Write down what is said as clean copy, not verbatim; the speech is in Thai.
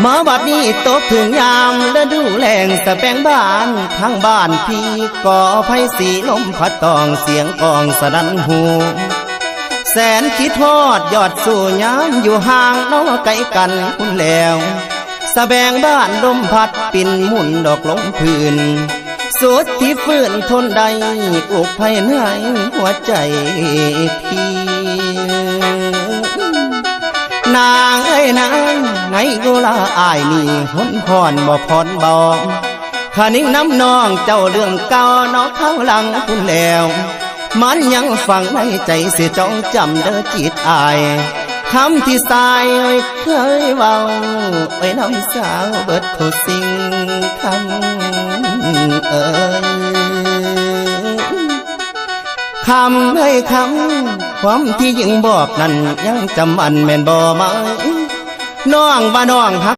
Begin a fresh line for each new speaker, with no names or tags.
มาบัดนี้ตกถึงยามฤดูแล้งสะแปงบ้านทางบ้านพี่ก่อไฟสีลมพัดตองเสียงกองสนั่นหูแสนคิดทอดยอดสู่ยามอยู่ห่างน้อไกลกันคุณแล้วสะแบงบ้านลมพัดปิ่นหมุนดอกลงพื้นสุดที่ฟื้นทนใดอุกภายในหัวใจพี่นางเอ้ยนางไงกูละอายนี่หนพรบ่พรบ่ข้านิ่งน้ำนองเจ้าเรื่องเก่านอกข้างหลังคุณแล้วมันยังฝังในใจเสียจ้องจำเด้อจิตอายคำที่สายเคยเว้าไว้น้ำสาวเบิดทุกสิ่งคำคำให้คำความที่ยิ่งบอกนั้นยังจำอันแม่นบ่ไหมน้องว่าน้องฮัก